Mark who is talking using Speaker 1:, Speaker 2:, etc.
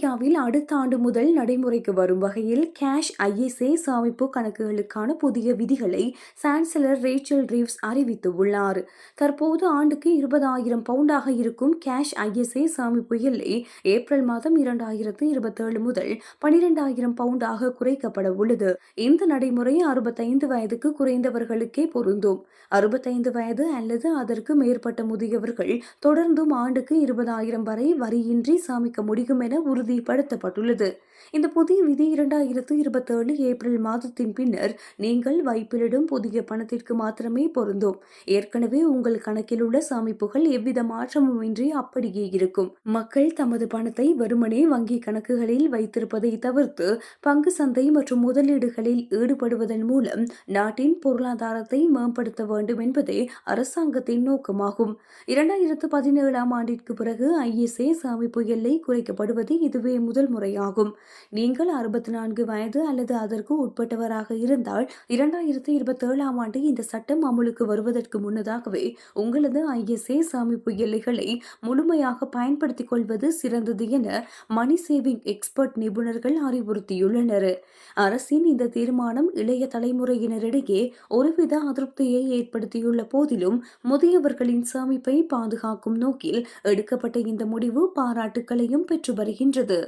Speaker 1: இந்தியாவில் அடுத்த ஆண்டு முதல் நடைமுறைக்கு வரும் வகையில் கேஷ் ஐஎஸ்ஏ சேமிப்பு கணக்குகளுக்கான புதிய விதிகளை சான்சலர் ரேச்சல் ரீவ்ஸ் அறிவித்துள்ளார். தற்போது ஆண்டுக்கு 20,000 பவுண்டாக இருக்கும் கேஷ் ஐஎஸ்ஏ சேமிப்பு எல்லை ஏப்ரல் மாதம் 2027 முதல் 12,000 பவுண்டாக குறைக்கப்பட உள்ளது. இந்த நடைமுறை 65 வயதுக்கு குறைந்தவர்களுக்கே பொருந்தும். 65 வயது அல்லது அதற்கு மேற்பட்ட முதியவர்கள் தொடர்ந்தும் ஆண்டுக்கு 20,000 வரை வரியின்றி சேமிக்க முடியும் என உறுதிப்படுத்தப்பட்டுள்ளது. இந்த புதிய விதி 2027 ஏப்ரல் மாதத்தின் பின்னர் நீங்கள் வைப்பிலிடும் புதிய பணத்திற்கு மாத்திரமே பொருந்தும். ஏற்கனவே உங்கள் கணக்கில் உள்ள சேமிப்புகள் எவ்வித மாற்றமும் இன்றி அப்படியே இருக்கும். மக்கள் தமது பணத்தை வெறுமனே வங்கி கணக்குகளில் வைத்திருப்பதை தவிர்த்து பங்கு சந்தை மற்றும் முதலீடுகளில் ஈடுபடுவதன் மூலம் நாட்டின் பொருளாதாரத்தை மேம்படுத்த வேண்டும் என்பதே அரசாங்கத்தின் நோக்கமாகும். 2017 ஆண்டிற்கு பிறகு ஐஎஸ்ஏ சேமிப்பு எல்லை குறைக்கப்படுவது இதுவே முதல் முறையாகும். நீங்கள் 64 வயது அல்லது அதற்கு உட்பட்டவராக இருந்தால் 2027 ஆண்டு இந்த சட்டம் அமலுக்கு வருவதற்கு முன்னதாகவே உங்களது ஐஎஸ்ஏ சேமிப்பு எல்லைகளை முழுமையாக பயன்படுத்திக் கொள்வது சிறந்தது என மணி சேவிங் எக்ஸ்பர்ட் நிபுணர்கள் அறிவுறுத்தியுள்ளனர். அரசின் இந்த தீர்மானம் இளைய தலைமுறையினரிடையே ஒருவித அதிருப்தியை ஏற்படுத்தியுள்ள போதிலும் முதியவர்களின் சேமிப்பை பாதுகாக்கும் நோக்கில் எடுக்கப்பட்ட இந்த முடிவு பாராட்டுக்களையும் பெற்று வருகின்றது.